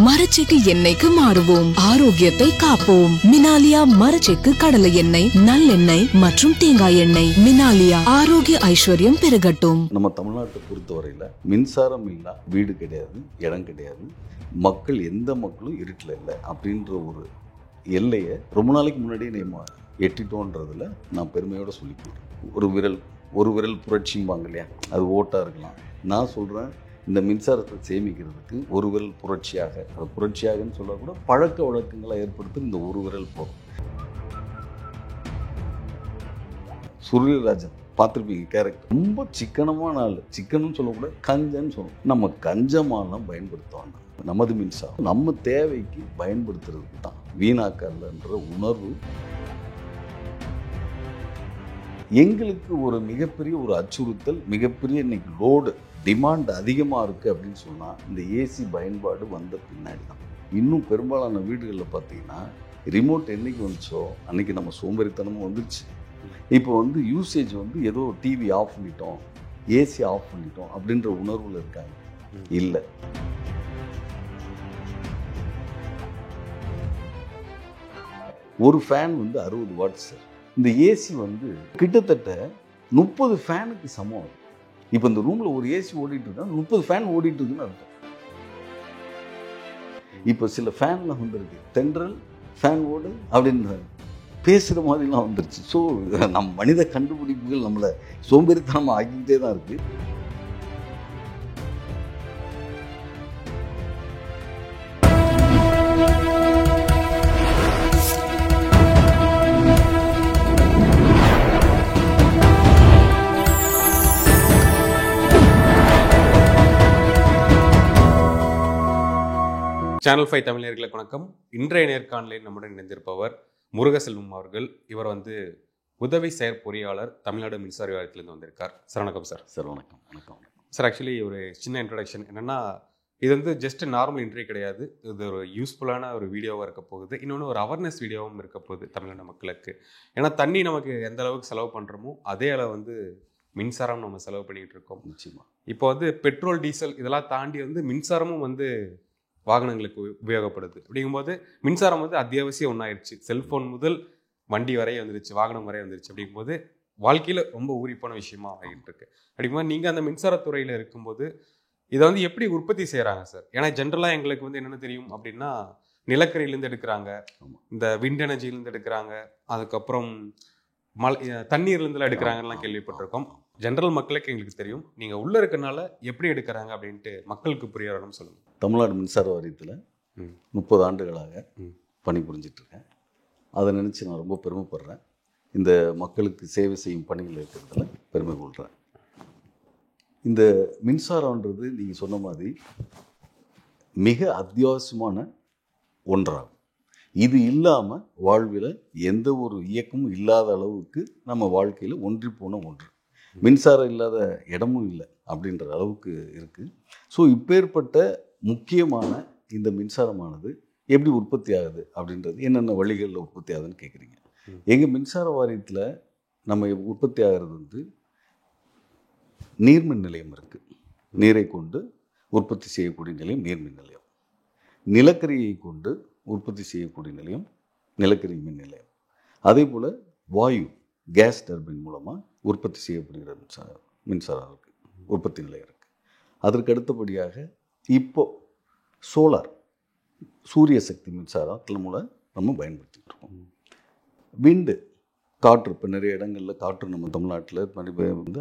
மரச்செக்கு எண்ணெய்க்கு மாறுவோம், ஆரோக்கியத்தை காப்போம். மினாலியா மரச்செக்கு கடலை எண்ணெய், நல்லெண்ணெய் மற்றும் தேங்காய் எண்ணெய். மினாலியா, ஆரோக்கிய ஐஸ்வர்யம் பெருகட்டும். நம்ம தமிழ்நாட்டை பொறுத்தவரையில் மின்சாரம் இல்லா வீடு கிடையாது, இடம் கிடையாது. மக்கள் எந்த மக்களும் இருட்டில் இல்லை அப்படின்ற ஒரு எல்லையை ரொம்ப நாளைக்கு முன்னாடியே நம்ம எட்டிட்டோன்றதில் நான் பெருமையோடு சொல்லிக்கிறேன். ஒரு விரல் புரட்சிம்பாங்க இல்லையா, அது ஓட்டாக இருக்கலாம். நான் சொல்கிறேன், இந்த மின்சாரத்தை சேமிக்கிறதுக்கு ஒரு விரல் புரட்சியாக, அது புரட்சியாகன்னு சொல்லக்கூட பழக்க வழக்கங்களை ஏற்படுத்தி இந்த ஒரு விரல் போகும். சூரியராஜன் பார்த்துருப்பீங்க, கேரக்டர் ரொம்ப சிக்கனமான ஆள். சிக்கனும் சொல்லக்கூட கஞ்சன்னு சொல்லணும். நம்ம கஞ்சமாலாம் பயன்படுத்துவாங்க. நமது மின்சாரம் நம்ம தேவைக்கு பயன்படுத்துறதுக்கு தான், வீணாக்கல்ன்ற உணர்வு எங்களுக்கு ஒரு மிகப்பெரிய ஒரு அச்சுறுத்தல். மிகப்பெரிய இன்னைக்கு லோடு டிமாண்ட் அதிகமாக இருக்குது அப்படின்னு சொன்னால் இந்த ஏசி பயன்பாடு வந்த பின்னாடி தான். இன்னும் பெரும்பாலான வீடுகளில் பார்த்தீங்கன்னா ரிமோட் என்றைக்கு வந்துச்சோ அன்றைக்கி நம்ம சோம்பேறித்தனமும் வந்துருச்சு. இப்போ யூசேஜ் ஏதோ டிவி ஆஃப் பண்ணிட்டோம், ஏசி ஆஃப் பண்ணிட்டோம் அப்படின்ற உணர்வில் இருக்காங்க. இல்லை, ஒரு ஃபேன் 60 வாட்ஸ் சார். இந்த ஏசி கிட்டத்தட்ட 30 ஃபேனுக்கு சமம். இப்போ இந்த ரூமில் ஒரு ஏசி ஓடிட்டு இருக்கா, 30 ஃபேன் ஓடிட்டு இருக்குன்னு அர்த்தம். இப்போ சில ஃபேன்லாம் வந்துருக்கு, தென்றல் ஃபேன் ஓடு அப்படின்னு பேசுகிற மாதிரிலாம் வந்துருச்சு. ஸோ நம்ம மனித கண்டுபிடிப்புகள் நம்மளை சோம்பேறித்தனமாக ஆக்கிக்கிட்டே தான் இருக்குது. சேனல் 5 தமிழ் நேயர்களுக்கு வணக்கம். இன்றைய நேர்காணலில் நம்முடன் இணைந்திருப்பவர் முருகசெல்வம் அவர்கள். இவர் உதவி செயற்பொறியாளர், தமிழ்நாடு மின்சார வாரியத்திலிருந்து வந்திருக்கார். சார் வணக்கம். சார் வணக்கம். வணக்கம் சார். ஆக்சுவலி ஒரு சின்ன இன்ட்ரடக்ஷன் என்னென்னா, இது ஜஸ்ட் நார்மல் இன்ட்ரி கிடையாது. இது ஒரு யூஸ்ஃபுல்லான ஒரு வீடியோவாக இருக்க போகுது. இன்னொன்று ஒரு அவேர்னஸ் வீடியோவும் இருக்க போகுது தமிழ்நாடு மக்களுக்கு. ஏன்னா தண்ணி நமக்கு எந்த அளவுக்கு செலவு பண்ணுறோமோ அதே அளவு மின்சாரம் நம்ம செலவு பண்ணிகிட்டு இருக்கோம். நிச்சயமாக இப்போ பெட்ரோல், டீசல் இதெல்லாம் தாண்டி மின்சாரமும் வாகனங்களுக்கு உபயோகப்படுது. அப்படிங்கும்போது மின்சாரம் அத்தியாவசியம் ஒன்றாயிருச்சு. செல்ஃபோன் முதல் வண்டி வரைய வந்துருச்சு, வாகனம் வரைய வந்துருச்சு. அப்படிங்கும்போது வாழ்க்கையில் ரொம்ப ஊறிப்பான விஷயமா ஆகிட்டு இருக்கு. அப்படிங்கும்போது நீங்கள் அந்த மின்சாரத்துறையில் இருக்கும்போது இதை எப்படி உற்பத்தி செய்கிறாங்க சார்? ஏன்னா ஜென்ரலாக எங்களுக்கு என்னென்ன தெரியும் அப்படின்னா, நிலக்கரியிலேருந்து எடுக்கிறாங்க, இந்த விண்ட் எனர்ஜிலேருந்து எடுக்கிறாங்க, அதுக்கப்புறம் தண்ணீர்லேருந்துலாம் எடுக்கிறாங்கலாம் கேள்விப்பட்டிருக்கோம். ஜென்ரல் மக்களுக்கு எங்களுக்கு தெரியும். நீங்கள் உள்ளே இருக்கனால எப்படி எடுக்கிறாங்க அப்படின்ட்டு மக்களுக்கு புரியணும்னு சொல்லுங்கள். தமிழ்நாடு மின்சார வாரியத்தில் 30 ஆண்டுகளாக பணிபுரிஞ்சிட்ருக்கேன். அதை நினச்சி நான் ரொம்ப பெருமைப்படுறேன். இந்த மக்களுக்கு சேவை செய்யும் பணிகள் இருக்கிறதுல பெருமை கொள்கிறேன். இந்த மின்சாரன்றது நீங்கள் சொன்ன மாதிரி மிக அத்தியாவசியமான ஒன்றாகும். இது இல்லாமல் வாழ்வில் எந்த ஒரு இயக்கமும் இல்லாத அளவுக்கு நம்ம வாழ்க்கையில் ஒன்றி போன ஒன்று. மின்சாரம் இல்லாத இடமும் இல்லை அப்படின்ற அளவுக்கு இருக்குது. ஸோ இப்பேற்பட்ட முக்கியமான இந்த மின்சாரமானது எப்படி உற்பத்தி ஆகுது அப்படின்றது, என்னென்ன வழிகளில் உற்பத்தி ஆகுதுன்னு கேட்குறீங்க. எங்கள் மின்சார வாரியத்தில் நம்ம உற்பத்தி ஆகிறது நீர்மின் நிலையம் இருக்குது. நீரை கொண்டு உற்பத்தி செய்யக்கூடிய நிலையம் நீர்மின் நிலையம். நிலக்கரியை கொண்டு உற்பத்தி செய்யக்கூடிய நிலையம் நிலக்கரி மின் நிலையம். அதே போல் வாயு, கேஸ் டர்பைன் மூலமாக உற்பத்தி செய்யப்படுகிற மின்சாரம் இருக்குது, உற்பத்தி நிலையம் இருக்குது. அதற்கு அடுத்தபடியாக இப்போது சோலார், சூரிய சக்தி மின்சாரத்தில் மூலம் நம்ம பயன்படுத்திகிட்டு இருக்கோம். விண்டு, காற்று, இப்போ நிறைய இடங்களில் காற்று நம்ம தமிழ்நாட்டில்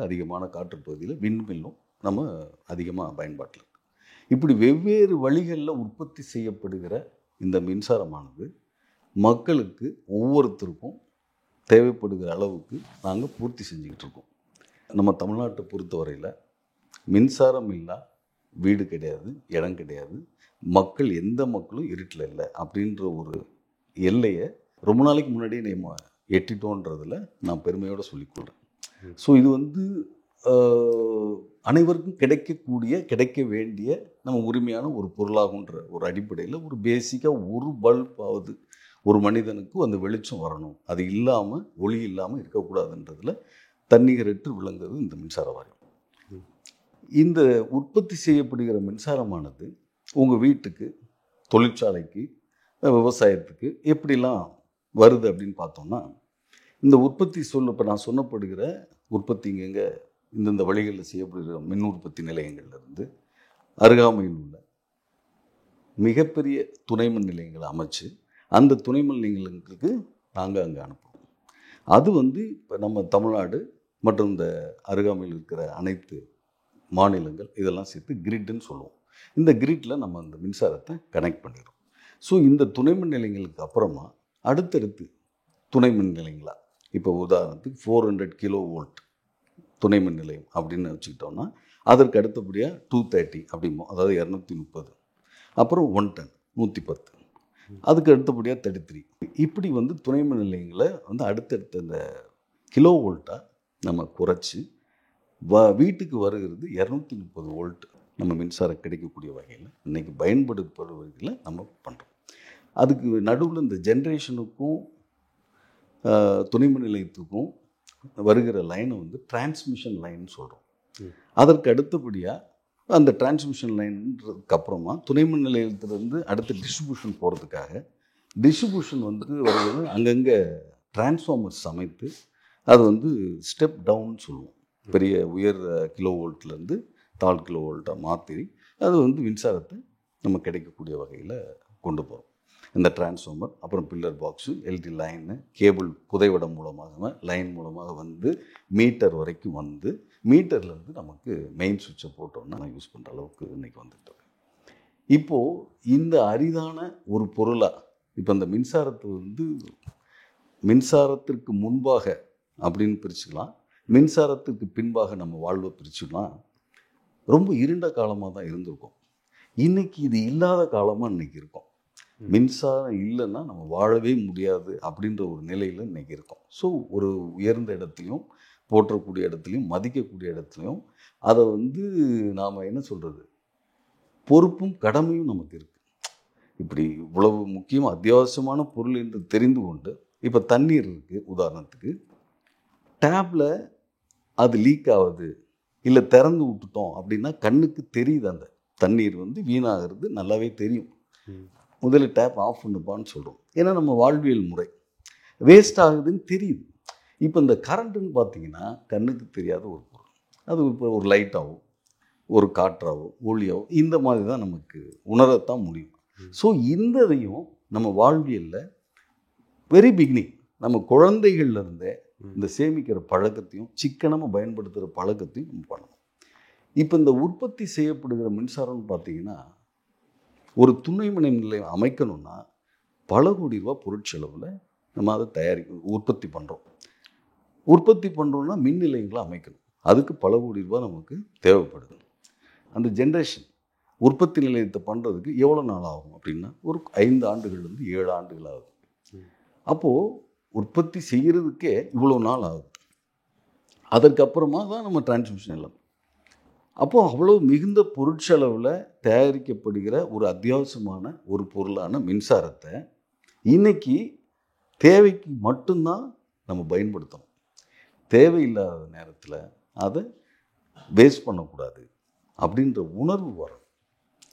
அதிகமான காற்று பகுதியில் விண்ட் மில்லும் நம்ம அதிகமாக பயன்பாட்டில் இருக்குது. இப்படி வெவ்வேறு வழிகளில் உற்பத்தி செய்யப்படுகிற இந்த மின்சாரமானது மக்களுக்கு ஒவ்வொருத்தருக்கும் தேவைப்படுகிற அளவுக்கு நாங்கள் பூர்த்தி செஞ்சுக்கிட்டு இருக்கோம். நம்ம தமிழ்நாட்டை பொறுத்தவரையில் மின்சாரம் இல்லா வீடு கிடையாது, இடம் கிடையாது. மக்கள் எந்த மக்களும் இருட்டில் இல்லை அப்படின்ற ஒரு எல்லையை ரொம்ப நாளைக்கு முன்னாடியே நம்ம எட்டிட்டோன்றதில் நான் பெருமையோடு சொல்லிக்கொள்கிறேன். ஸோ இது அனைவருக்கும் கிடைக்க வேண்டிய நம்ம உரிமையான ஒரு பொருளாகுன்ற ஒரு அடிப்படையில் ஒரு பேசிக்காக ஒரு பல்பாவது ஒரு மனிதனுக்கு அந்த வெளிச்சம் வரணும், அது இல்லாமல் ஒளி இல்லாமல் இருக்கக்கூடாதுன்றதில் தன்னிகரற்று விளங்குறது இந்த மின்சார வாரியம். இந்த உற்பத்தி செய்யப்படுகிற மின்சாரமானது உங்கள் வீட்டுக்கு தொழிற்சாலைக்கு, விவசாயத்துக்கு எப்படிலாம் வருது அப்படின்னு பார்த்தோம்னா, இந்த உற்பத்தி இப்போ நான் சொன்னப்படுகிற உற்பத்தி இங்கெங்கே இந்தந்த வழிகளில் செய்யப்படுகிற மின் உற்பத்தி நிலையங்கள்லேருந்து அருகாமையில் உள்ள மிகப்பெரிய துணை மின் நிலையங்களை அமைச்சு அந்த துணை மின் நிலையங்களுக்கு நாங்கள் அங்கே அனுப்புவோம். அது இப்போ நம்ம தமிழ்நாடு மற்றும் இந்த அருகாமையில் இருக்கிற அனைத்து மாநிலங்கள் இதெல்லாம் சேர்த்து கிரிட்னு சொல்லுவோம். இந்த கிரிட்டில் நம்ம அந்த மின்சாரத்தை கனெக்ட் பண்ணிடுறோம். ஸோ இந்த துணை மின் நிலையங்களுக்கு அப்புறமா அடுத்தடுத்து துணை மின் நிலையங்களா, இப்போ உதாரணத்துக்கு 400 kV துணை மின் நிலையம் அப்படின்னு வச்சுக்கிட்டோம்னா அதற்கு அடுத்தபடியாக 230 அப்படிம்போம், அதாவது 230, அப்புறம் 110 110, அதுக்கு அடுத்தபடியாக 33. இப்படி துணை மின் நிலையங்களை அடுத்தடுத்த இந்த கிலோவோல்ட்டாக நம்ம குறைச்சி வீட்டுக்கு வருகிறது 230 வோல்ட் நம்ம மின்சாரம் கிடைக்கக்கூடிய வகையில் இன்றைக்கி பயன்படுத்தப்படும் வகையில் நம்ம பண்ணுறோம். அதுக்கு நடுவில் இந்த ஜென்ரேஷனுக்கும் துணை மின் நிலையத்துக்கும் வருகிற லைனை டிரான்ஸ்மிஷன் லைன் சொல்கிறோம். அதற்கு அடுத்தபடியாக அந்த டிரான்ஸ்மிஷன் லைனுக்கு அப்புறமா துணை மின் நிலையத்திலேருந்து அடுத்த டிஸ்ட்ரிபியூஷன் போகிறதுக்காக டிஸ்ட்ரிபியூஷன் வருகிறது அங்கங்கே டிரான்ஸ்ஃபார்மர்ஸ் அமைத்து அது ஸ்டெப் டவுன் சொல்லுவோம். பெரிய உயர் கிலோவோல்ட்லேருந்து தாழ் கிலோவோல்ட்டாக மாற்றி அது மின்சாரத்தை நம்ம கிடைக்கக்கூடிய வகையில் கொண்டு போகிறோம். இந்த டிரான்ஸ்ஃபார்மர், அப்புறம் pillar box, LT line, cable புதைவடம் மூலமாக லைன் மூலமாக மீட்டர் வரைக்கும் மீட்டர்லேருந்து நமக்கு மெயின் சுவிட்சை போட்டோம்னா நான் யூஸ் பண்ணுற அளவுக்கு இன்றைக்கி வந்துட்டோம். இப்போது இந்த அரிதான ஒரு பொருளாக இப்போ இந்த மின்சாரத்தை மின்சாரத்திற்கு முன்பாக அப்படின்னு பிரிச்சுக்கலாம், மின்சாரத்துக்கு பின்பாக நம்ம வாழ்வை பிரிச்சுக்கலாம். ரொம்ப இருண்ட காலமாக தான் இருந்திருக்கும். இன்றைக்கி இது இல்லாத காலமாக இன்றைக்கி இருக்கும். மின்சாரம் இல்லைன்னா நம்ம வாழவே முடியாது அப்படின்ற ஒரு நிலையில் இன்றைக்கி இருக்கோம். ஸோ ஒரு உயர்ந்த இடத்துலையும் போற்றக்கூடிய இடத்துலையும் மதிக்கக்கூடிய இடத்துலையும் அதை நாம் என்ன சொல்கிறது, பொறுப்பும் கடமையும் நமக்கு இருக்குது. இப்படி இவ்வளவு முக்கியமாக அத்தியாவசியமான பொருள் என்று தெரிந்து கொண்டு இப்போ தண்ணீர் இருக்குது, உதாரணத்துக்கு டேப்பில் அது லீக் ஆகுது இல்லை திறந்து விட்டுட்டோம் அப்படின்னா கண்ணுக்கு தெரியுது, அந்த தண்ணீர் வீணாகிறது நல்லாவே தெரியும். முதல்ல டேப் ஆஃப் பண்ணுப்பான்னு சொல்கிறோம். ஏன்னா நம்ம வாழ்வியல் முறை வேஸ்ட் ஆகுதுன்னு தெரியுது. இப்போ இந்த கரண்ட்டுன்னு பார்த்தீங்கன்னா கண்ணுக்கு தெரியாத ஒரு பொருள். அது இப்போ ஒரு லைட்டாகவோ ஒரு காற்றாவோ ஒளியாவோ இந்த மாதிரி தான் நமக்கு உணரத்தான் முடியும். ஸோ இதையும் நம்ம வாழ்வியலில் வெரி பிகினிங் நம்ம குழந்தைகள்லேருந்தே இந்த சேமிக்கிற பழக்கத்தையும் சிக்கனமாக பயன்படுத்துகிற பழக்கத்தையும் நம்ம பண்ணணும். இப்போ இந்த உற்பத்தி செய்யப்படுகிற மின்சாரம்னு பார்த்தீங்கன்னா ஒரு துணை மின் நிலையம் அமைக்கணும்னா பல கோடி ரூபா பொருட்செலவில் நம்ம அதை உற்பத்தி பண்ணுறோம். உற்பத்தி பண்ணுறோன்னா மின் நிலையங்களை அமைக்கணும், அதுக்கு பல கோடி ரூபா நமக்கு தேவைப்படுது. அந்த ஜென்ரேஷன் உற்பத்தி நிலையத்தை பண்ணுறதுக்கு எவ்வளோ நாள் ஆகும் அப்படின்னா ஒரு 5 ஆண்டுகள்லேருந்து 7 ஆண்டுகள் ஆகும். அப்போது உற்பத்தி செய்கிறதுக்கே இவ்வளோ நாள் ஆகுது. அதற்கப்புறமா தான் நம்ம டிரான்ஸ்மிஷன் எல்லாம். அப்போது அவ்வளோ மிகுந்த பொருட்செலவில் தயாரிக்கப்படுகிற ஒரு அத்தியாவசியமான ஒரு பொருளான மின்சாரத்தை இன்றைக்கி தேவைக்கு மட்டும்தான் நம்ம பயன்படுத்தணும். தேவையில்லாத நேரத்தில் அதை வேஸ்ட் பண்ணக்கூடாது அப்படின்ற உணர்வு வரும்.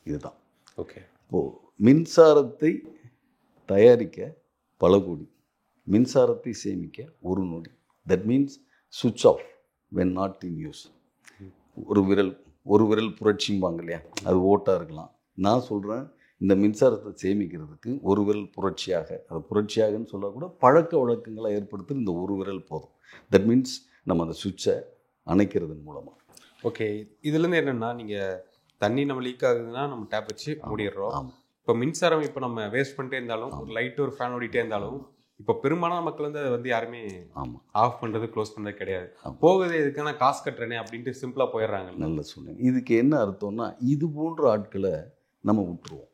இதுதான் ஓகே. இப்போது மின்சாரத்தை தயாரிக்க பல கோடி, மின்சாரத்தை சேமிக்க ஒரு நொடி. தட் மீன்ஸ் சுவிட்ச் off when not in use. ஒரு விரல் புரட்சிம்பாங்க இல்லையா, அது ஓட்டாக இருக்கலாம். நான் சொல்கிறேன் இந்த மின்சாரத்தை சேமிக்கிறதுக்கு ஒரு விரல் புரட்சியாக, அது புரட்சியாகன்னு சொல்லக்கூட பழக்க வழக்கங்களை ஏற்படுத்துகிற இந்த ஒரு விரல் போதும். தட் மீன்ஸ் நம்ம அந்த சுவிட்சை அணைக்கிறதன் மூலமாக. ஓகே. இதுலேருந்து என்னென்னா நீங்கள் தண்ணி நம்ம லீக் ஆகுதுன்னா நம்ம டேப் வச்சு மூடிடுறோம். இப்போ மின்சாரம் இப்போ நம்ம வேஸ்ட் பண்ணிட்டே இருந்தாலும் ஒரு லைட்டு ஒரு ஃபேன் ஓடிட்டே இருந்தாலும் இப்போ பெரும்பாலான மக்கள் அதை யாருமே ஆஃப் பண்ணுறது க்ளோஸ் பண்ணுறது கிடையாது. போகுது இதுக்கான காசு கட்டுறேனே அப்படின்ட்டு சிம்பிளாக போயிடுறாங்க. நல்லா சொன்னீங்க. இதுக்கு என்ன அர்த்தம்னா இது போன்ற ஆட்களை நம்ம விட்டுருவோம்.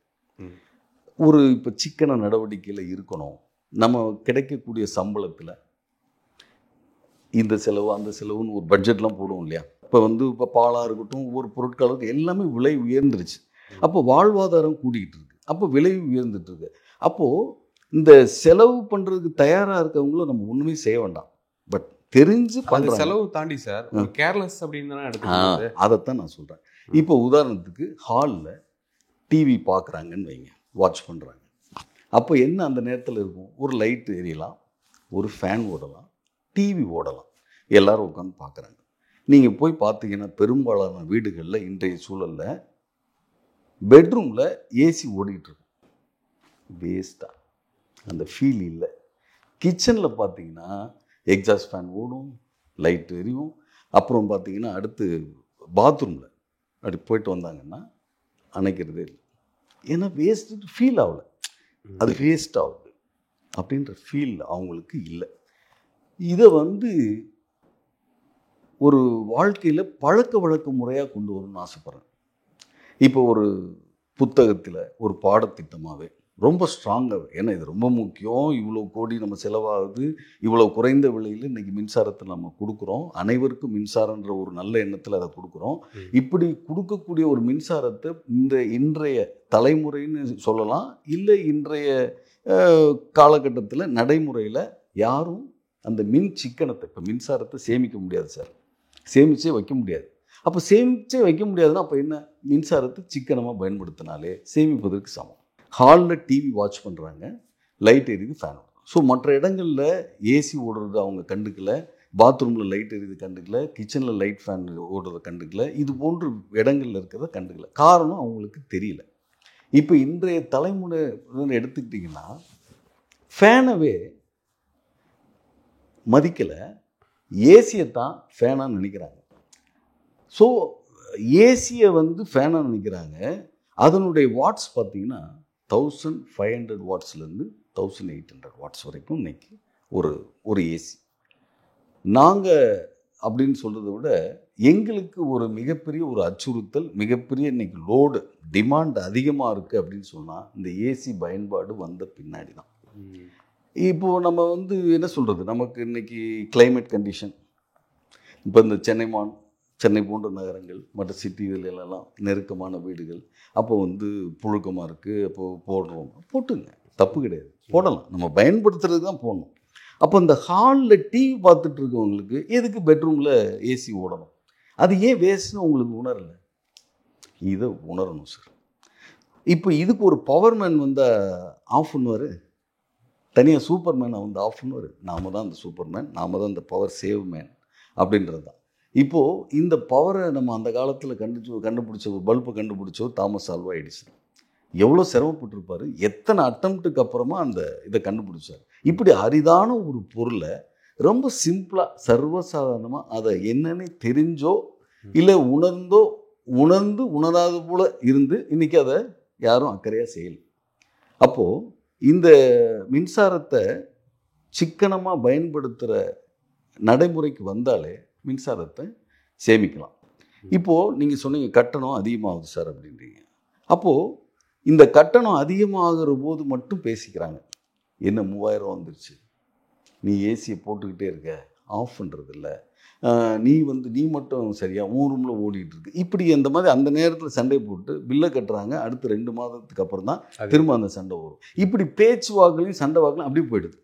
ஒரு இப்போ சிக்கன நடவடிக்கையில் இருக்கணும். நம்ம கிடைக்கக்கூடிய சம்பளத்தில் இந்த செலவு அந்த செலவுன்னு ஒரு பட்ஜெட்லாம் போடுவோம் இல்லையா. இப்போ இப்போ பாலாக இருக்கட்டும், ஒவ்வொரு பொருட்களுக்கு எல்லாமே விலை உயர்ந்துருச்சு. அப்போ வாழ்வாதாரம் கூடிக்கிட்டு இருக்கு, அப்போ விலை உயர்ந்துட்டு இருக்கு. அப்போது இந்த செலவு பண்ணுறதுக்கு தயாராக இருக்கவங்களும் நம்ம ஒன்றுமே செய்ய வேண்டாம். பட் தெரிஞ்சு பண்ணுற செலவு தாண்டி சார் கேர்லெஸ் அப்படின்னு அதைத்தான் நான் சொல்கிறேன். இப்போ உதாரணத்துக்கு ஹாலில் டிவி பார்க்குறாங்கன்னு வைங்க. வாட்ச் பண்ணுறாங்க. அப்போ என்ன அந்த நேரத்தில் இருக்கும்? ஒரு லைட் எரியலாம், ஒரு ஃபேன் ஓடலாம், டிவி ஓடலாம், எல்லோரும் உட்காந்து பார்க்குறாங்க. நீங்கள் போய் பார்த்தீங்கன்னா பெரும்பாலான வீடுகளில் இன்றைய சூழலில் பெட்ரூமில் ஏசி ஓடிட்டுருக்கும். வேஸ்ட்டாக, அந்த ஃபீல் இல்லை. கிச்சனில் பார்த்தீங்கன்னா எக்ஸாஸ்ட் ஃபேன் ஓடும், லைட் எரியும். அப்புறம் பார்த்தீங்கன்னா அடுத்து பாத்ரூமில் அப்படி போயிட்டு வந்தாங்கன்னா அணைக்கிறதே இல்லை. ஏன்னா வேஸ்ட்டு ஃபீல் ஆகலை, அது வேஸ்ட் ஆகுது அப்படின்ற ஃபீல் அவங்களுக்கு இல்லை. இதை ஒரு வாழ்க்கையில் பழக்க வழக்க முறையாக கொண்டு வரணும்னு ஆசைப்பட்றேன். இப்போ ஒரு புத்தகத்தில் ஒரு பாடத்திட்டமாகவே ரொம்ப ஸ்ட்ராங்காகவே, ஏன்னா இது ரொம்ப முக்கியம், இவ்வளோ கோடி நம்ம செலவாகுது, இவ்வளோ குறைந்த விலையில் இன்றைக்கி மின்சாரத்தை நம்ம கொடுக்குறோம், அனைவருக்கும் மின்சாரன்ற ஒரு நல்ல எண்ணத்தில் அதை கொடுக்குறோம். இப்படி கொடுக்கக்கூடிய ஒரு மின்சாரத்தை இன்றைய தலைமுறைன்னு சொல்லலாம், இல்லை இன்றைய காலகட்டத்தில் நடைமுறையில் யாரும் அந்த மின் சிக்கனத்தை, இப்போ மின்சாரத்தை சேமிக்க முடியாது சார், சேமிச்சே வைக்க முடியாது. அப்போ சேமிச்சே வைக்க முடியாதுன்னா அப்போ என்ன? மின்சாரத்தை சிக்கனமாக பயன்படுத்தினாலே சேமிப்பதற்கு சமம். ஹாலில் டிவி வாட்ச் பண்ணுறாங்க, லைட் எரியுது, ஃபேன் ஓடுது. ஸோ மற்ற இடங்களில் ஏசி ஓடுறது அவங்க கண்டுக்கல, பாத்ரூமில் லைட் எரியுது கண்டுக்கல, கிச்சனில் லைட் ஃபேன் ஓடுறத கண்டுக்கல, இது போன்ற இடங்களில் இருக்கிறத கண்டுக்கல. காரணம் அவங்களுக்கு தெரியல. இப்போ இன்றைய தலைமுறை எடுத்துக்கிட்டிங்கன்னா ஃபேனவே மதிக்கலை, ஏசியை தான் ஃபேனாக நினைக்கிறாங்க. ஸோ ஏசியை ஃபேனாக நினைக்கிறாங்க. அதனுடைய வாட்ஸ் பார்த்திங்கன்னா 1500 வாட்ஸ்லேருந்து 1800 வாட்ஸ் வரைக்கும் இன்றைக்கி ஒரு ஏசி. நாங்கள் அப்படின்னு சொல்கிறத விட எங்களுக்கு ஒரு மிகப்பெரிய ஒரு அச்சுறுத்தல், மிகப்பெரிய இன்றைக்கி லோடு டிமாண்ட் அதிகமாக இருக்குது அப்படின்னு சொன்னால் இந்த ஏசி பயன்பாடு வந்த பின்னாடி தான். இப்போது நம்ம என்ன சொல்கிறது, நமக்கு இன்றைக்கி கிளைமேட் கண்டிஷன், இப்போ இந்த சென்னை போன்ற நகரங்கள் மற்ற சிட்டிகளெல்லாம் நெருக்கமான வீடுகள், அப்போ புழுக்கமாக இருக்குது, அப்போது போடுறோம், போட்டுங்க, தப்பு கிடையாது, போடலாம், நம்ம பயன்படுத்துறதுக்கு தான் போடணும். அப்போ இந்த ஹாலில் டிவி பார்த்துட்டு இருக்கவங்களுக்கு எதுக்கு பெட்ரூமில் ஏசி ஓடணும்? அது ஏன் வேஸ்ட்னு உங்களுக்கு உணரலை? இதை உணரணும் சார். இப்போ இதுக்கு ஒரு பவர்மேன் ஆஃப் பண்ணுவார், தனியாக சூப்பர்மேனை ஆஃப் பண்ணுவார். நாம் தான் அந்த சூப்பர்மேன், நாம் தான் இந்த பவர் சேவ் மேன் அப்படின்றது தான். இப்போது இந்த பவரை நம்ம அந்த காலத்தில் கண்டுபிடிச்ச ஒரு பல்பை கண்டுபிடிச்சவர் தாமஸ் ஆல்வா எடிசன். எவ்வளோ சிரமப்பட்டிருப்பார், எத்தனை அட்டம்ப்ட்டுக்கு அப்புறமா இதை கண்டுபிடிச்சார். இப்படி அரிதான ஒரு பொருளை ரொம்ப சிம்பிளாக சர்வசாதாரணமாக அதை என்னன்னு தெரிஞ்சோ இல்லை உணராது போல் இருந்து இன்றைக்கி அதை யாரும் அக்கறையாக செய்யலை. அப்போது இந்த மின்சாரத்தை சிக்கனமாக பயன்படுத்துகிற நடைமுறைக்கு வந்தாலே மின்சாரத்தை சேமிக்கலாம். இப்போது நீங்கள் சொன்னீங்க கட்டணம் அதிகமாகுது சார் அப்படின்றீங்க. அப்போது இந்த கட்டணம் அதிகமாகிற போது மட்டும் பேசிக்கிறாங்க, என்ன 3000 வந்துருச்சு, நீ ஏசியை போட்டுக்கிட்டே இருக்க, ஆஃப் பண்ணுறதில்ல, நீ மட்டும் சரியாக உன் ரூமில் ஓடிட்டு இருக்கு, இப்படி அந்த மாதிரி அந்த நேரத்தில் சண்டை போட்டு பில்லை கட்டுறாங்க. அடுத்து 2 மாதத்துக்கு அப்புறம் தான் திரும்ப அந்த சண்டை வரும். இப்படி பேச்சு வாக்குலையும் சண்டை வாக்குலையும் அப்படி போயிடுது.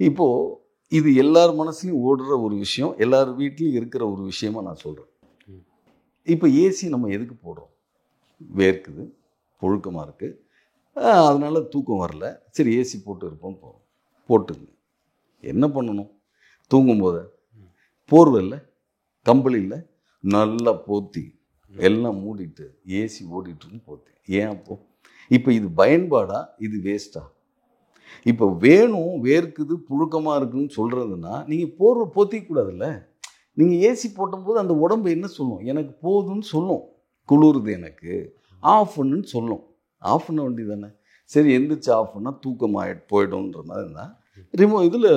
இப்போது இது எல்லார் மனசுலையும் ஓடுற ஒரு விஷயம், எல்லார் வீட்லேயும் இருக்கிற ஒரு விஷயமா நான் சொல்கிறேன். இப்போ ஏசி நம்ம எதுக்கு போடுறோம்? வேர்க்குது, புழுக்கமாக இருக்குது, அதனால் தூக்கம் வரல, சரி ஏசி போட்டு இருப்போம், போட்டுங்க. என்ன பண்ணணும்? தூங்கும்போது போர்வை இல்லை, கம்பளி இல்லை, நல்லா போத்தி எல்லாம் மூடிட்டு ஏசி ஓடிட்டுன்னு போத்தி. ஏன் அப்போது இப்போ இது பயன்பாடா, இது வேஸ்ட்டா? இப்போ வேணும், வேர்க்குது, புழுக்கமாக இருக்குன்னு சொல்கிறதுனா நீங்கள் போர்வை போத்திக்கூடாதுல்ல. நீங்கள் ஏசி போட்டும்போது அந்த உடம்பு என்ன சொல்லும்? எனக்கு போதும்னு சொல்லும், குளிருது எனக்கு, ஆஃப் பண்ணுன்னு சொல்லும். ஆஃப் பண்ண வேண்டியது தானே. சரி எந்திரிச்சு ஆஃப் பண்ணால் தூக்கமாக போய்டும்ன்ற மாதிரி இருந்தால் இதில்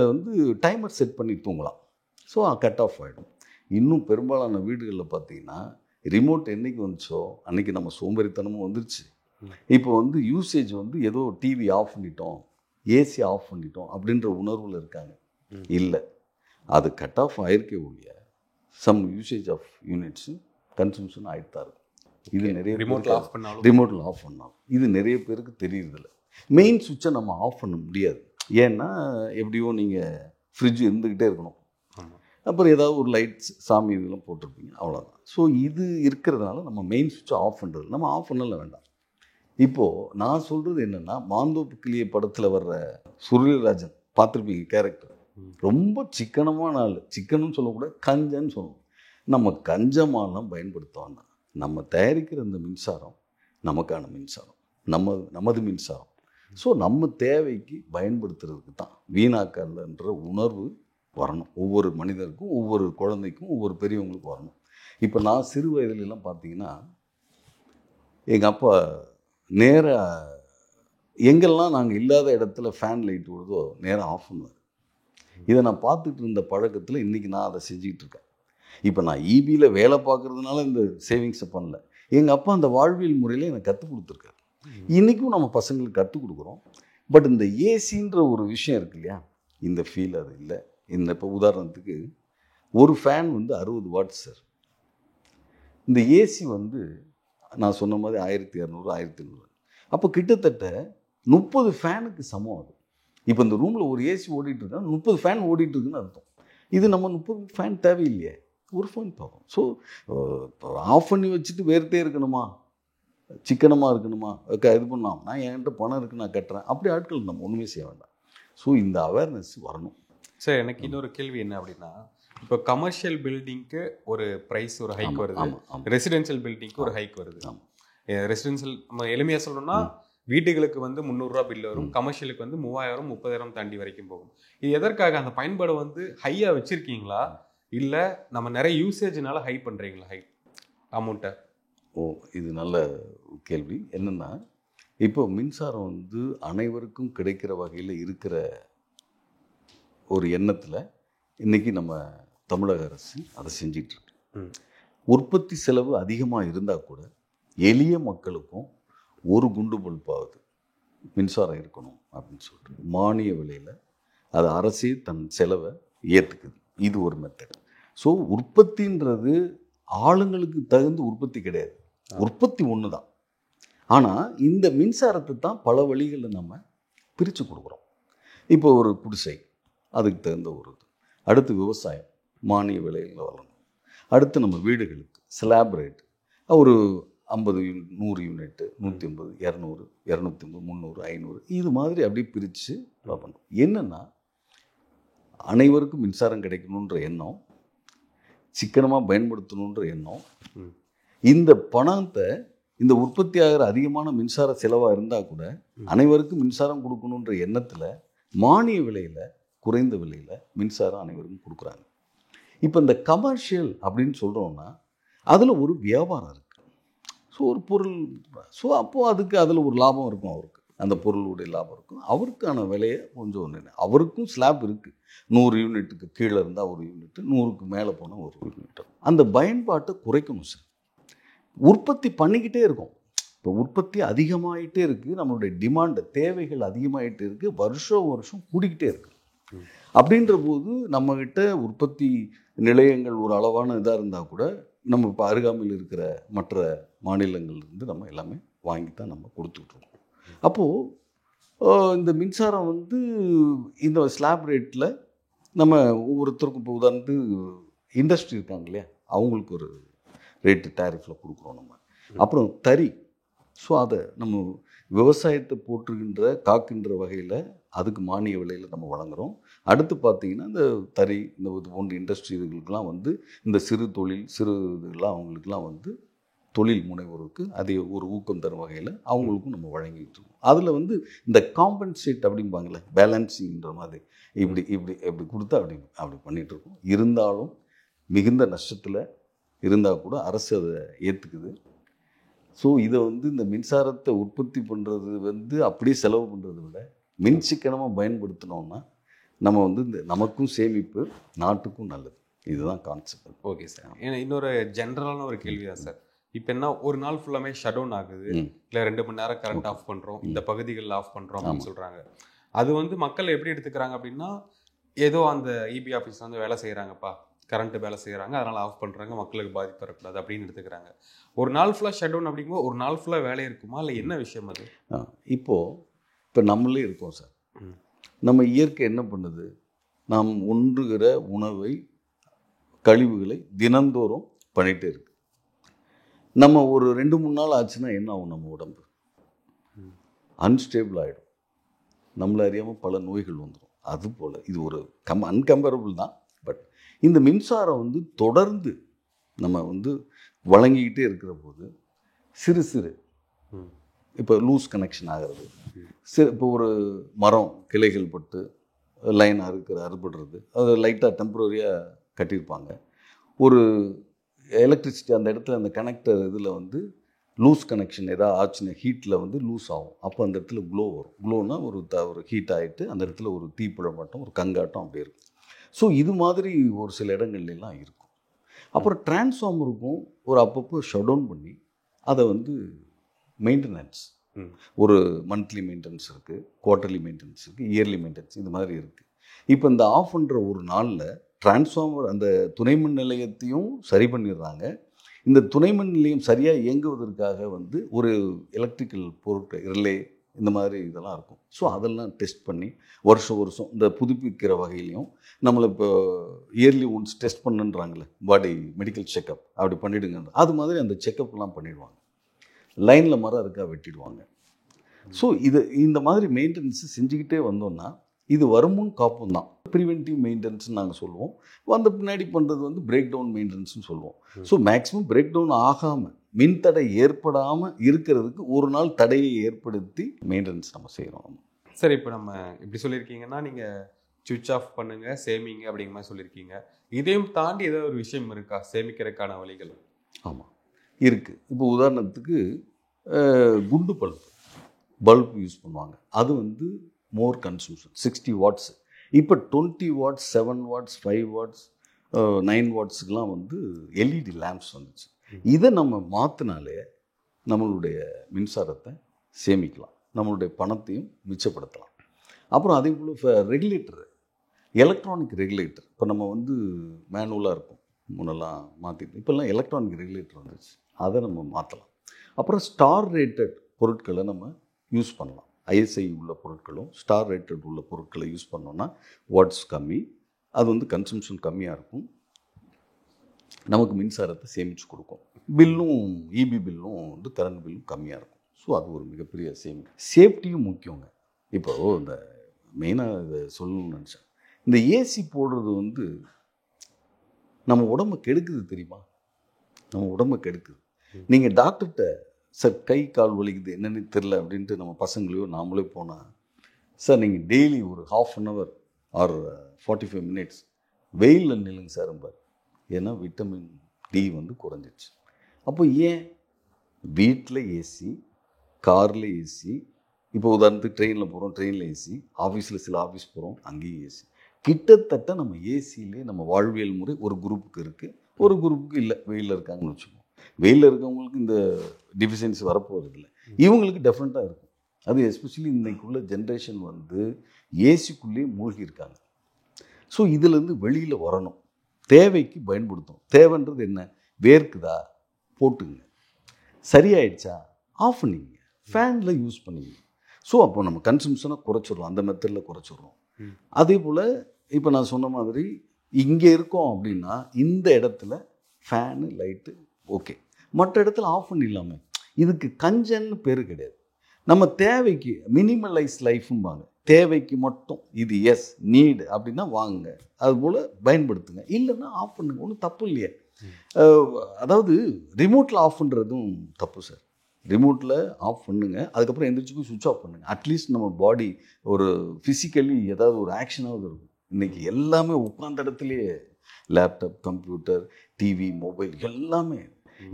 டைமர் செட் பண்ணி தூங்கலாம். ஸோ கட் ஆஃப் ஆகிடும். இன்னும் பெரும்பாலான வீடுகளில் பார்த்தீங்கன்னா ரிமோட் என்றைக்கு வந்துச்சோ அன்றைக்கி நம்ம சோம்பேறித்தனமும் வந்துருச்சு. இப்போ யூசேஜ் ஏதோ டிவி ஆஃப் பண்ணிட்டோம், ஏசி ஆஃப் பண்ணிட்டோம் அப்படின்ற உணர்வில் இருக்காங்க. இல்லை, அது கட் ஆஃப் ஆயிருக்கே ஒழிய some usage of units consumption ஆகிட்டு தான் இருக்கும். இது நிறைய ரிமோட்டில் ஆஃப் பண்ணாலும் இது நிறைய பேருக்கு தெரியறதில்ல. மெயின் சுவிட்சை நம்ம ஆஃப் பண்ண முடியாது. ஏன்னா எப்படியோ நீங்கள் ஃப்ரிட்ஜ் இருந்துக்கிட்டே இருக்கணும், அப்புறம் ஏதாவது ஒரு லைட்ஸ் சாமி இதெல்லாம் போட்டிருப்பீங்க, அவ்வளோதான். ஸோ இது இருக்கிறதுனால நம்ம மெயின் சுவிட்சை ஆஃப் பண்ணுறது, நம்ம ஆஃப் பண்ணல வேண்டாம். இப்போது நான் சொல்கிறது என்னென்னா, மாந்தோப்பு கிளியே படத்தில் வர்ற சுருளிராஜன் பார்த்துருப்பீங்க கேரக்டர். ரொம்ப சிக்கனமான ஆள். சிக்கனும் சொல்லக்கூடாது, கஞ்சன்னு சொல்லணும். நம்ம கஞ்சமானம் பயன்படுத்தோம்னா நம்ம தயாரிக்கிற இந்த மின்சாரம் நமக்கான மின்சாரம், நமது மின்சாரம். ஸோ நம்ம தேவைக்கு பயன்படுத்துறதுக்கு தான், வீணாக்கல்ன்ற உணர்வு வரணும். ஒவ்வொரு மனிதருக்கும், ஒவ்வொரு குழந்தைக்கும், ஒவ்வொரு பெரியவங்களுக்கும் வரணும். இப்போ நான் சிறு வயதுலலாம் பார்த்தீங்கன்னா, எங்கள் அப்பா நேராக எங்கெல்லாம் நாங்கள் இல்லாத இடத்துல ஃபேன் லைட் விடுதோ நேராக ஆஃப் பண்ணுவார். இதை நான் பார்த்துட்டு இருந்த பழக்கத்தில் இன்றைக்கி நான் அதை செஞ்சுக்கிட்டு இருக்கேன். இப்போ நான் ஈபியில் வேலை பார்க்குறதுனால இந்த சேவிங்ஸை பண்ணல. எங்கள் அப்பா அந்த வாழ்வியல் முறையில் எனக்கு கற்றுக் கொடுத்துருக்காரு. இன்றைக்கும் நம்ம பசங்களுக்கு கற்றுக் கொடுக்குறோம். பட் இந்த ஏசின்ற ஒரு விஷயம் இருக்கு இல்லையா, இந்த ஃபீல் அது இல்லை. இந்த இப்போ உதாரணத்துக்கு ஒரு ஃபேன் வந்து 60 வாட்ஸ் சார். இந்த ஏசி வந்து நான் சொன்ன மாதிரி 1200 1500. அப்போ கிட்டத்தட்ட 30 ஃபேனுக்கு சமம் அது. இப்போ இந்த ரூமில் ஒரு ஏசி ஓடிட்டு இருக்கா, 30 ஃபேன் ஓடிட்டு இருக்குன்னு அர்த்தம். இது நம்ம 30 ஃபேன் தேவையில்லையே, ஒரு ஃபேன் பார்க்கும். ஸோ ஆஃப் பண்ணி வச்சுட்டு வேர்த்தே இருக்கணுமா, சிக்கனமாக இருக்கணுமா, இது பண்ணலாம், நான் என்கிட்ட பணம் இருக்குது நான் கட்டுறேன், அப்படி ஆட்கள் நம்ம ஒன்றுமே செய்ய வேண்டாம். ஸோ இந்த அவேர்னஸ் வரணும். சார் எனக்கு இன்னொரு கேள்வி என்ன அப்படின்னா, இப்போ கமர்ஷியல் பில்டிங்க்கு ஒரு ப்ரைஸ், ஒரு ஹைக் வருது, ரெசிடென்ஷியல் பில்டிங்க்கு ஒரு ஹைக் வருது. ரெசிடென்ஷியல் நம்ம எளிமையாக சொல்லணும்னா வீட்டுகளுக்கு வந்து 300 ரூபா பில் வரும், கமர்ஷியலுக்கு வந்து 3000 30,000 தாண்டி வரைக்கும் போகும். இது எதற்காக? அந்த பயன்பாடு வந்து ஹையாக வச்சுருக்கீங்களா, இல்லை நம்ம நிறைய யூசேஜ்னால ஹை பண்ணுறீங்களா ஹை அமௌண்ட்டை? இது நல்ல கேள்வி. என்னென்னா, இப்போ மின்சாரம் வந்து அனைவருக்கும் கிடைக்கிற வகையில் இருக்கிற ஒரு எண்ணத்தில் இன்றைக்கி நம்ம தமிழக அரசு அதை செஞ்சிட்ருக்கு. உற்பத்தி செலவு அதிகமாக இருந்தால் கூட எளிய மக்களுக்கும் ஒரு குண்டு பல்பாவது மின்சாரம் இருக்கணும் அப்படின்னு சொல்லிட்டு மானிய விலையில் அது அரசே தன் செலவை ஏற்றுக்குது. இது ஒரு மெத்தட். ஸோ உற்பத்தின்றது ஆளுங்களுக்கு தகுந்த உற்பத்தி கிடையாது, உற்பத்தி ஒன்று தான். ஆனால் இந்த மின்சாரத்தை தான் பல வழிகளில் நம்ம பிரித்து கொடுக்குறோம். இப்போ ஒரு குடிசை, அதுக்கு தகுந்த ஒரு இது. அடுத்து விவசாயம், மானிய விலையில் வரணும். அடுத்து நம்ம வீடுகளுக்கு ஸ்லாப் ரேட் ஒரு 50 100 யூனிட்டு, 150 200 250 300 500 இது மாதிரி அப்படியே பிரித்து பண்ணணும். என்னென்னா, அனைவருக்கும் மின்சாரம் கிடைக்கணுன்ற எண்ணம், சிக்கனமாக பயன்படுத்தணுன்ற எண்ணம், இந்த பணத்தை இந்த உற்பத்தி ஆகிற அதிகமான மின்சார செலவாக இருந்தால் கூட அனைவருக்கும் மின்சாரம் கொடுக்கணுன்ற எண்ணத்தில் மானிய விலையில், குறைந்த விலையில் மின்சாரம் அனைவருக்கும் கொடுக்குறாங்க. இப்போ இந்த கமர்ஷியல் அப்படின்னு சொல்கிறோன்னா அதில் ஒரு வியாபாரம் இருக்குது. ஸோ ஒரு பொருள், ஸோ அப்போது அதுக்கு அதில் ஒரு லாபம் இருக்கும், அவருக்கு அந்த பொருளுடைய லாபம் இருக்கும், அவருக்கான விலையை கொஞ்சம் ஒன்று. அவருக்கும் ஸ்லாப் இருக்குது. 100 யூனிட்டுக்கு கீழே இருந்தால் ஒரு யூனிட்டு, 100க்கு மேலே போனால் ஒரு யூனிட்டு. அந்த பயன்பாட்டை குறைக்கணும் சார். உற்பத்தி பண்ணிக்கிட்டே இருக்கும். இப்போ உற்பத்தி அதிகமாகிட்டே இருக்குது, நம்மளுடைய டிமாண்டு தேவைகள் அதிகமாகிட்டே இருக்குது, வருஷம் கூடிக்கிட்டே இருக்குது. அப்படின்ற போது நம்மக்கிட்ட உற்பத்தி நிலையங்கள் ஒரு அளவான இதாக இருந்தால் கூட நம்ம இப்போ அருகாமையில் இருக்கிற மற்ற மாநிலங்கள்லேருந்து நம்ம எல்லாமே வாங்கி தான் நம்ம கொடுத்துட்ருக்கோம். அப்போது இந்த மின்சாரம் வந்து இந்த ஸ்லாப் ரேட்டில் நம்ம ஒவ்வொருத்தருக்கும், இப்போ உதாரணத்துக்கு இண்டஸ்ட்ரி இருக்காங்க இல்லையா, அவங்களுக்கு ஒரு ரேட்டு டேரிஃபில் கொடுக்குறோம் நம்ம. அப்புறம் தறி, ஸோ அதை நம்ம விவசாயத்தை போற்றுகின்ற காக்கின்ற வகையில் அதுக்கு மானிய விலையில் நம்ம வழங்குகிறோம். அடுத்து பார்த்திங்கன்னா இந்த தறி, இந்த போன்ற இண்டஸ்ட்ரி இதுகளுக்கெல்லாம் வந்து இந்த சிறு தொழில், சிறு இதுகள்லாம் அவங்களுக்கெல்லாம் வந்து தொழில் முனைவோருக்கு அதை ஒரு ஊக்கம் தரும் வகையில் அவங்களுக்கும் நம்ம வழங்கிட்டு இருக்கோம். அதில் வந்து இந்த காம்பன்சேட் அப்படிம்பாங்களே, பேலன்சிங்கிற மாதிரி இப்படி இப்படி எப்படி கொடுத்தா அப்படி பண்ணிகிட்ருக்கோம். இருந்தாலும் மிகுந்த நஷ்டத்தில் இருந்தால் கூட அரசு அதை ஏற்றுக்குது. ஸோ இதை வந்து இந்த மின்சாரத்தை உற்பத்தி பண்ணுறது வந்து அப்படியே செலவு பண்ணுறதை விட மின் சிக்கனமாக பயன்படுத்தினோம்னா நம்ம வந்து இந்த நமக்கும் சேமிப்பு, நாட்டுக்கும் நல்லது. இதுதான் கான்செப்ட். Okay sir. ஏன்னா இன்னொரு ஜென்ரலான ஒரு கேள்வி தான் சார். இப்போ என்ன, ஒரு நாள் ஃபுல்லாமே ஷட் டவுன் ஆகுது, இல்லை 2 மணி நேரம் கரண்ட் ஆஃப் பண்ணுறோம், இந்த பகுதிகளில் ஆஃப் பண்ணுறோம் அப்படின்னு சொல்கிறாங்க. அது வந்து மக்கள் எப்படி எடுத்துக்கிறாங்க அப்படின்னா, ஏதோ அந்த இபி ஆஃபீஸ் வந்து வேலை செய்கிறாங்கப்பா, கரண்ட்டு வேலை செய்கிறாங்க, அதனால் ஆஃப் பண்ணுறாங்க, மக்களுக்கு பாதிப்பு வரக்கூடாது அப்படின்னு எடுத்துக்கிறாங்க. ஒரு நாள் ஃபுல்லாக ஷட் டவுன் அப்படிங்கும்போது ஒரு நாள் ஃபுல்லாக வேலை இருக்குமா, இல்லை என்ன விஷயம் அது? இப்போ நம்மளே இருக்கோம் சார். நம்ம இயற்கை என்ன பண்ணுது, நாம் உண்ணுகிற உணவை, கழிவுகளை தினந்தோறும் பண்ணிகிட்டே இருக்கு. நம்ம ஒரு 2-3 நாள் ஆச்சுன்னா என்ன ஆகும் நம்ம உடம்பு? அன்ஸ்டேபிள் ஆகிடும், நம்மளை அறியாமல் பல நோய்கள் வந்துடும். அதுபோல் இது ஒரு அன்கம்பேரபிள் தான். பட் இந்த மின்சாரம் வந்து தொடர்ந்து நம்ம வந்து வழங்கிக்கிட்டே இருக்கிற போது சிறு சிறு இப்போ லூஸ் கனெக்ஷன் ஆகிறது, இப்போ ஒரு மரம் கிளைகள் பட்டு லைன் அறுபடுறது, அது லைட்டாக டெம்பரரியாக கட்டியிருப்பாங்க. ஒரு எலக்ட்ரிசிட்டி அந்த இடத்துல அந்த கனெக்டர் இதில் வந்து லூஸ் கனெக்ஷன் ஏதாவது ஆச்சுன்னா ஹீட்டில் வந்து லூஸ் ஆகும். அப்போ அந்த இடத்துல க்ளோ வரும். க்ளோனா ஒரு ஹீட் ஆகிட்டு அந்த இடத்துல ஒரு தீப்பிழமாட்டம், ஒரு கங்காட்டம் அப்படி இருக்கும். ஸோ இது மாதிரி ஒரு சில இடங்கள்லாம் இருக்கும். அப்புறம் டிரான்ஸ்ஃபார்மருக்கும் ஒரு அப்பப்போ ஷட் டவுன் பண்ணி அதை வந்து மெயின்டெனன்ஸ், ஒரு மந்த்லி மெயின்டெனன்ஸ் இருக்குது, குவார்ட்டர்லி மெயின்டெனன்ஸ் இருக்குது, இயர்லி மெயின்டெனன்ஸ், இது மாதிரி இருக்குது. இப்போ இந்த ஆஃப் பண்ணுற ஒரு நாளில் டிரான்ஸ்ஃபார்மர் அந்த துணை மின் நிலையத்தையும் சரி பண்ணிடுறாங்க. இந்த துணை மின் நிலையம் சரியாக இயங்குவதற்காக வந்து ஒரு எலக்ட்ரிக்கல் பொருட்கள் ரிலே இந்த மாதிரி இதெல்லாம் இருக்கும். ஸோ அதெல்லாம் டெஸ்ட் பண்ணி வருஷம் இந்த புதுப்பிக்கிற வகையிலையும் நம்மளை இப்போ இயர்லி ஒன்ஸ் டெஸ்ட் பண்ணுன்றாங்களே, பாடி மெடிக்கல் செக்கப் அப்படி பண்ணிவிடுங்க. அது மாதிரி அந்த செக்கப்லாம் பண்ணிடுவாங்க. லைனில் மரம் இருக்கா வெட்டிடுவாங்க. ஸோ இந்த மாதிரி மெயின்டெனன்ஸு செஞ்சுக்கிட்டே வந்தோம்னா இது வருமுன் காப்பும் தான். ப்ரிவென்டிவ் மெயின்டெனன்ஸ்னு நாங்கள் சொல்லுவோம். வந்த பின்னாடி பண்ணுறது வந்து பிரேக் டவுன் மெயின்டெனன்ஸ்னு சொல்லுவோம். ஸோ மேக்ஸிமம் பிரேக் டவுன் ஆகாமல், மின்தடை ஏற்படாமல் இருக்கிறதுக்கு ஒரு நாள் தடையை ஏற்படுத்தி மெயின்டெனன்ஸ் நம்ம செய்கிறோம். சரி, இப்போ நம்ம இப்படி சொல்லியிருக்கீங்கன்னா நீங்கள் சுவிட்ச் ஆஃப் பண்ணுங்கள், சேமிங்க அப்படிங்கிற மாதிரி சொல்லியிருக்கீங்க. இதையும் தாண்டி ஏதோ ஒரு விஷயம் இருக்கா சேமிக்கிறதுக்கான வழிகள்? ஆமாம், இருக்குது. இப்போ உதாரணத்துக்கு குண்டு பல்ப் யூஸ் பண்ணுவாங்க. அது வந்து மோர் கன்சூம்ஷன், 60 வாட்ஸ். இப்போ 20 வாட்ஸ், 7 வாட்ஸ், 5 வாட்ஸ், 9 வாட்ஸுக்கெலாம் வந்து எல்இடி லேம்ப்ஸ் வந்துச்சு. இதை நம்ம மாற்றினாலே நம்மளுடைய மின்சாரத்தை சேமிக்கலாம், நம்மளுடைய பணத்தையும் மிச்சப்படுத்தலாம். அப்புறம் அதே போல் இப்போ ரெகுலேட்டர், எலக்ட்ரானிக் ரெகுலேட்டர், இப்போ நம்ம வந்து மேனுவலாக இருக்கும் முன்னெல்லாம் மாற்றிட்டு, இப்போல்லாம் எலக்ட்ரானிக் ரெகுலேட்டர் வந்துச்சு, அதை நம்ம மாற்றலாம். அப்புறம் ஸ்டார் ரேட்டட் பொருட்களை நம்ம யூஸ் பண்ணலாம். ஐஎஸ்ஐ உள்ள பொருட்களும் ஸ்டார் ரேட்டட் உள்ள பொருட்களை யூஸ் பண்ணோன்னா வாட்ஸ் கம்மி, அது வந்து கன்சம்ஷன் கம்மியாக இருக்கும், நமக்கு மின்சாரத்தை சேமித்து கொடுக்கும். பில்லும் இபி பில்லும் வந்து கரண்ட் பில்லும் கம்மியாக இருக்கும். ஸோ அது ஒரு மிகப்பெரிய சேஃப்டியும் முக்கியங்க. இப்போது இந்த மெயினாக இதை சொல்லணும்னு நினச்சேன், இந்த ஏசி போடுறது வந்து நம்ம உடம்பை கெடுக்குது தெரியுமா? நம்ம உடம்பை கெடுக்குது. நீங்கள் டாக்டர்கிட்ட சார் கை கால் வலிக்குது என்னென்னு தெரில அப்படின்ட்டு நம்ம பசங்களையோ நாமளே போனால், சார் நீங்கள் டெய்லி ஒரு 1/2 hour ஆர் 45 minutes வெயிலில் நில்லுங்க சார் பார். ஏன்னா விட்டமின் டி வந்து குறைஞ்சிச்சு. அப்போ ஏன் வீட்டில் ஏசி, காரில் ஏசி, இப்போ உதாரணத்துக்கு ட்ரெயினில் போகிறோம், ட்ரெயினில் ஏசி, ஆஃபீஸில் சில ஆஃபீஸ் போகிறோம், அங்கேயும் ஏசி. கிட்டத்தட்ட நம்ம ஏசியிலே நம்ம வாழ்வியல் முறை ஒரு குரூப்புக்கு இருக்குது, ஒரு குரூப்புக்கு இல்லை. வெயிலில் இருக்காங்கன்னு வச்சுக்கோங்க, வெயிலில் இருக்கவங்களுக்கு இந்த டிஃபிஷியன்சி வரப்போகிறது இல்லை, இவங்களுக்கு டெஃபரெண்ட்டாக இருக்கும். அது எஸ்பெஷலி இன்றைக்குள்ள ஜென்ரேஷன் வந்து ஏசிக்குள்ளேயே மூழ்கி இருக்காங்க. ஸோ இதிலேருந்து வெளியில் வரணும், தேவைக்கு பயன்படுத்தும். தேவைன்றது என்ன? வேர்க்குதா போட்டுங்க, சரியாயிடுச்சா ஆஃப் பண்ணிங்க, ஃபேனில் யூஸ் பண்ணிங்க. ஸோ அப்போ நம்ம கன்சம்ஷனை குறைச்சிடுறோம், அந்த மெத்தடில் குறைச்சிடுறோம். அதே போல் இப்போ நான் சொன்ன மாதிரி இங்கே இருக்கோம் அப்படின்னா இந்த இடத்துல ஃபேனு லைட்டு ஓகே, மற்ற இடத்துல ஆஃப் பண்ணிடலாமே. இதுக்கு கஞ்சன்னு பேர் கிடையாது. நம்ம தேவைக்கு மினிமலைஸ் லைஃபும்பாங்க, தேவைக்கு மட்டும் இது எஸ் நீடு அப்படின்னா வாங்குங்க, அதுபோல் பயன்படுத்துங்க, இல்லைன்னா ஆஃப் பண்ணுங்க, ஒன்றும் தப்பு இல்லையே. அதாவது ரிமோட்டில் ஆஃப் பண்ணுறதும் தப்பு சார். ரிமோட்டில் ஆஃப் பண்ணுங்க, அதுக்கப்புறம் எந்திரிச்சு போய் சுவிட்ச் ஆஃப் பண்ணுங்கள். அட்லீஸ்ட் நம்ம பாடி ஒரு ஃபிசிக்கலி ஏதாவது ஒரு ஆக்ஷனாவது இருக்கும். இன்றைக்கி எல்லாமே உட்கார்ந்த இடத்துலையே லேப்டாப், கம்ப்யூட்டர், டிவி, மொபைல் எல்லாமே.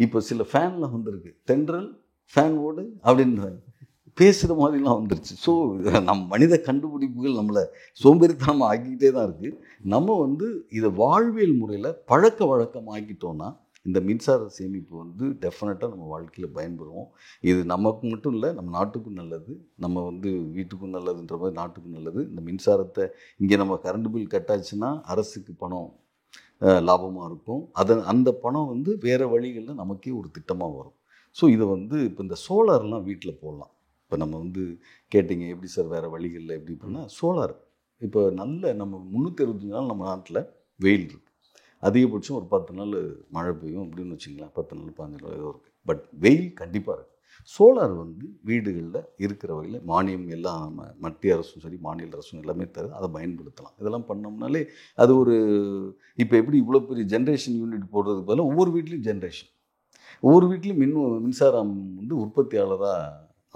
இப்போ சில ஃபேன்லாம் வந்துருக்கு, தென்றல் ஃபேன் ஓடு அப்படின்றாங்க, பேசுகிற மாதிரிலாம் வந்துருச்சு. ஸோ நம்ம மனித கண்டுபிடிப்புகள் நம்மளை சோம்பேறித்தனமாக ஆக்கிக்கிட்டே தான் இருக்குது. நம்ம வந்து இதை வாழ்வியல் முறையில் பழக்க வழக்கம் ஆக்கிட்டோன்னா இந்த மின்சார சேமிப்பு வந்து டெஃபினட்டாக நம்ம வாழ்க்கையில் பயன்படுவோம். இது நமக்கு மட்டும் இல்லை, நம்ம நாட்டுக்கும் நல்லது, நம்ம வந்து வீட்டுக்கும் நல்லதுன்ற மாதிரி நாட்டுக்கும் நல்லது. இந்த மின்சாரத்தை இங்கே நம்ம கரண்ட் பில் கட்டாச்சுன்னா அரசுக்கு பணம் லாபமாக இருக்கும். அந்த பணம் வந்து வேறு வழிகளில் நமக்கே ஒரு திட்டமாக வரும். ஸோ இதை வந்து இப்போ இந்த சோலார்லாம் வீட்டில் போடலாம். இப்போ நம்ம வந்து கேட்டிங்க எப்படி சார் வேறு வழிகளில் எப்படி பண்ணால், சோலார் இப்போ நல்ல நம்ம 365 நாள் நம்ம நாட்டில் வெயில் இருக்குது, அதிகபட்சம் ஒரு 10 நாள் மழை பெய்யும் அப்படின்னு வச்சுங்களேன், 10 நாள் 15 நாள் ஏதோ இருக்குது. பட் வெயில் கண்டிப்பாக இருக்குது. சோலார் வந்து வீடுகளில் இருக்கிற வகையில் மானியம் எல்லாம் மத்திய அரசும் சரி மாநில அரசும் எல்லாமே தருது, அதை பயன்படுத்தலாம். இதெல்லாம் பண்ணோம்னாலே அது ஒரு இப்போ எப்படி இவ்வளோ பெரிய ஜென்ரேஷன் யூனிட் போடுறதுக்கு பதிலாக ஒவ்வொரு வீட்லேயும் ஜென்ரேஷன், ஒவ்வொரு வீட்லேயும் மின்சாரம் வந்து உற்பத்தியாளராக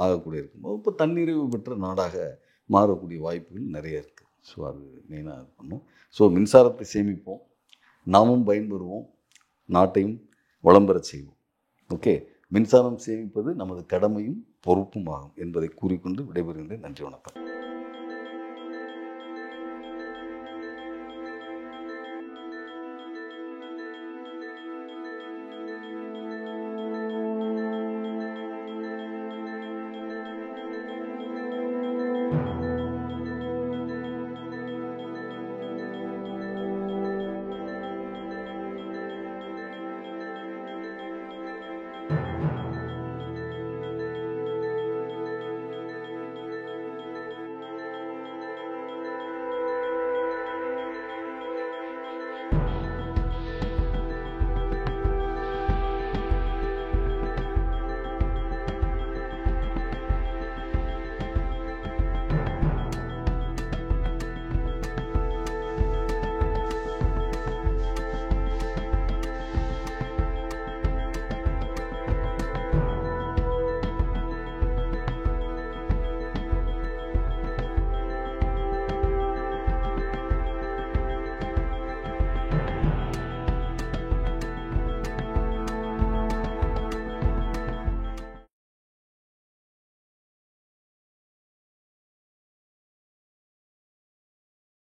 ஆகக்கூடிய இருக்கும்போது இப்போ தன்னிறைவு பெற்ற நாடாக மாறக்கூடிய வாய்ப்புகள் நிறைய இருக்குது. ஸோ அது மெயினாக இது பண்ணும். ஸோ மின்சாரத்தை சேமிப்போம், நாமும் பயன்பெறுவோம், நாட்டையும் வளம் பெறச் செய்வோம். ஓகே, மின்சாரம் சேமிப்பது நமது கடமையும் பொறுப்பும் ஆகும் என்பதை கூறிக்கொண்டு விடைபெறுகின்றேன். நன்றி, வணக்கம்.